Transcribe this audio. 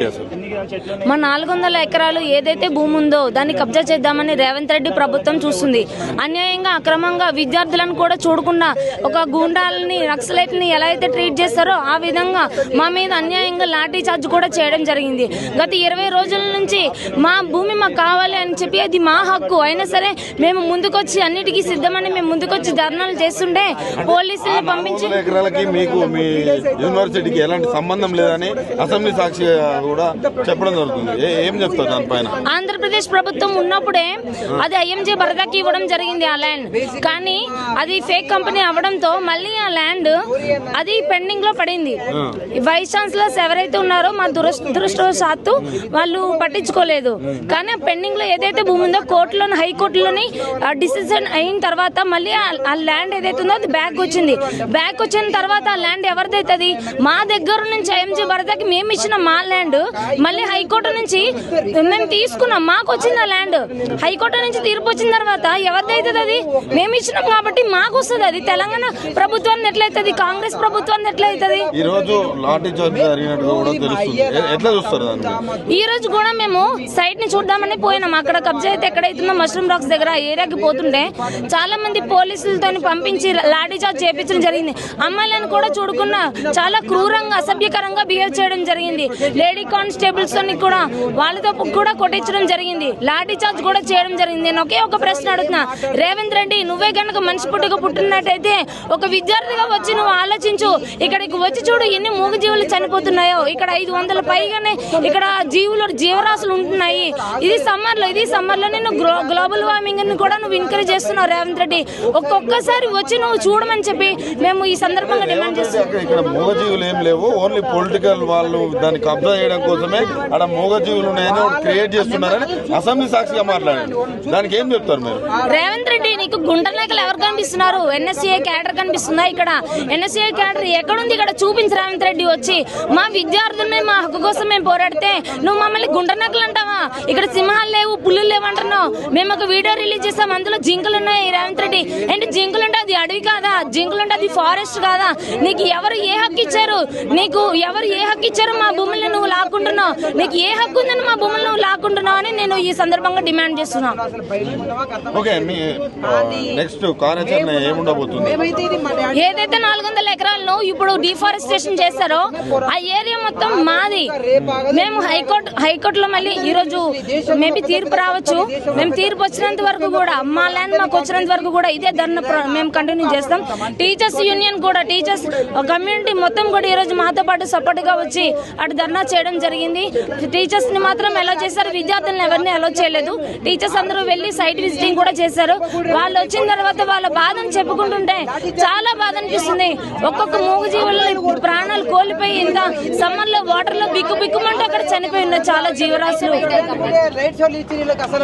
ఏంటి అసలు? మా 400 ఎకరాలు ఏదైతే భూమి ఉందో దాన్ని కబ్జా చేద్దామని రేవంత్ రెడ్డి ప్రభుత్వం చూస్తుంది. అన్యాయంగా అక్రమంగా విద్యార్థులను కూడా చూడకుండా ఒక గూండాలని నక్సలైట్ని ఎలా అయితే ట్రీట్ చేస్తారో ఆ విధంగా మా మీద అన్యాయంగా లాఠీ చార్జ్ కూడా చేయడం జరిగింది. గత 20 రోజుల నుంచి మా భూమి మాకు కావాలి అని చెప్పి అది మా హక్కు అయినా సరే మేము ముందుకొచ్చి అన్నిటికీ సిద్ధమని మేము ముందుకొచ్చి ధర్నాలు చేస్తుంటే పోలీసులను పంపించి ఎకరాలకి మీకు మీ యూనివర్సిటీకి ఎలాంటి సంబంధం లేదని అసెంబ్లీ సాక్షి కూడా చెప్పడం జరుగుతుంది. ఏం చెప్తారు దానిపైన? ఆంధ్రప్రదేశ్ ప్రభుత్వం ఉన్నప్పుడే అది ఐఎంజే భరతకి ఇవ్వడం జరిగింది ఆ ల్యాండ్. కానీ అది ఫేక్ కంపెనీ అవడంతో మళ్ళీ ఆ ల్యాండ్ అది పెండింగ్ లో పడింది. వైస్ ఛాన్సలర్స్ ఎవరైతే ఉన్నారో మా దురదృష్టవశాత్తు వాళ్ళు పట్టించుకోలేదు. కానీ పెండింగ్ లో ఏదైతే భూమి ఉందో కోర్టులోని హైకోర్టులోని డిసిజన్ అయిన తర్వాత మళ్ళీ ఆ ల్యాండ్ ఏదైతే ఉందో అది బ్యాక్ వచ్చింది. బ్యాక్ వచ్చిన తర్వాత ఆ ల్యాండ్ ఎవరిదైతుంది? మా దగ్గర నుంచి ఐఎంజే భరతకి మేము ఇచ్చిన మా ల్యాండ్ మళ్ళీ హైకోర్టు నుంచి మేము తీసుకున్నాం, మాకు వచ్చింది ఆ ల్యాండ్. హైకోర్టు నుంచి తీర్పు వచ్చిన తర్వాత ఎవరిదైతుంది? అది మేము ఇచ్చినాం కాబట్టి మాకు వస్తుంది. అది తెలంగాణ ప్రభుత్వాన్ని ఎట్లయితుంది, కాంగ్రెస్ ప్రభుత్వాన్ని ఎట్లయితుంది? ఈ రోజు లాఠీ చార్జ్ జరిగినట్టుగా కూడా తెలుస్తుంది. ఎట్లా చూస్తారు దాన్ని? ఈ రోజు కూడా మేము సైట్ ని చూద్దామని పోయినాం. అక్కడ కబ్జా అయితే ఎక్కడైతుందో మష్రూమ్ రాక్స్ దగ్గర ఏరియాకి పోతుంటే చాలా మంది పోలీసులతో పంపించి లాఠీ చార్జ్ చేపించడం జరిగింది. అమ్మాయిలను కూడా చూడకుండా చాలా క్రూరంగా అసభ్యకరంగా బిహేవ్ చేయడం జరిగింది. లేడీ కానిస్టేబుల్స్ తో కూడా వాళ్ళతో కూడా కొట్టించడం జరిగింది. లాఠీ చార్జ్ కూడా చేయడం జరిగింది. నేను ఒకే ఒక ప్రశ్న అడుగుతున్నా, రేవంత్ రెడ్డి నువ్వే కనుక మనిషి పుట్టినట్టయితే ఒక విద్యార్థిగా వచ్చి నువ్వు ఆలోచించు. ఇక్కడికి వచ్చి చూడు ఎన్ని మూగజీవులు చనిపోతున్నాయో. ఇక్కడ 500 పైగానే ఇక్కడ జీవరాశులు ఉంటున్నాయి. ఇది సమ్మర్ లో నేను గ్లోబల్ వార్మింగ్ ని కూడా నువ్వు ఎంకరేజ్ చేస్తున్నావు రేవంత్ రెడ్డి. ఒక్కొక్కసారి వచ్చి నువ్వు చూడమని చెప్పి మేము ఈ సందర్భంగా డిమాండ్ చేస్తున్నాం. ఇక్కడ మూగజీవులు ఏం లేవు, ఓన్లీ పొలిటికల్ వాళ్ళు దాన్ని కబ్జా చేయడం కోసమే అక్కడ మూగజీవులు ఉన్నాయని క్రియేట్ చేస్తున్నారని అసెంబ్లీ సాక్షిగా మాట్లాడండి. దానికి ఏం చెప్తారు మీరు? రేవంత్ రెడ్డి నీకు గుంట నాయకులు ఎవరు కనిపిస్తున్నారు? ఎన్ఎస్సీఐ క్యాడర్ కనిపిస్తుందా? ఇక్కడ ఎన్ఎస్సీఐ క్యాడర్ ఎక్కడుంది? ఇక్కడ చూపించి రేవంత్ రెడ్డి వచ్చి మా విద్యార్థుల్ని మా హక్కు కోసం మేము పోరాడితే నువ్వు మమ్మల్ని గుంట నాయకులు అంటావా? ఇక్కడ సింహాలు లేవు, పుల్లులు లేవు అంటున్నావు. మేము ఒక వీడియో రిలీజ్ చేసాం, అందులో జింకలు ఉన్నాయి. రేవంత్ రెడ్డి ఏంటి జింకలుంటే అది అడవి కాదా? జింకలుంటే అది ఫారెస్ట్ కాదా? నీకు ఎవరు ఏ హక్కు ఇచ్చారు? నీకు ఎవరు ఏ హక్కు ఇచ్చారు? మా భూముల్ని నువ్వు లాక్కుంటున్నావు. నీకు ఏ హక్కు ఉందని మా భూములు నువ్వు లాక్కుంటున్నావు అని నేను ఈ సందర్భంగా డిమాండ్ చేస్తున్నా. ఏదైతే 400 ఎకరాలను ఇప్పుడు డిఫారెస్టేషన్ చేస్తారో ఆ ఏరియా మొత్తం మాది. మేము హైకోర్టులో మళ్ళీ ఈ రోజు మేబీ తీర్పు రావచ్చు. మేము తీర్పు వచ్చినంత వరకు కూడా మా ల్యాండ్ మాకు వచ్చినంత వరకు కూడా ఇదే ధర్నా మేము కంటిన్యూ చేస్తాం. టీచర్స్ యూనియన్ కూడా టీచర్స్ కమ్యూనిటీ మొత్తం కూడా ఈ రోజు మాతో పాటు సపోర్ట్ గా వచ్చి అటు ధర్నా చేయడం జరిగింది. టీచర్స్ ని మాత్రం అలో చేశారు, విద్యార్థులను ఎవరిని అలో చేయలేదు. టీచర్స్ అందరూ వెళ్లి సైట్ విజిటింగ్ కూడా చేశారు. వాళ్ళు వచ్చిన తర్వాత వాళ్ళ బాధను చెప్పుకుంటుంటే చాలా బాధ అనిపిస్తుంది. ఒక్కొక్క మూగజీవులని ప్రాణాలు కోల్పోయి ఇంత సమ్మర్ లో వాటర్ లో బిక్కుమంటూ అక్కడ చనిపోయి ఉన్న చాలా జీవరాశులు.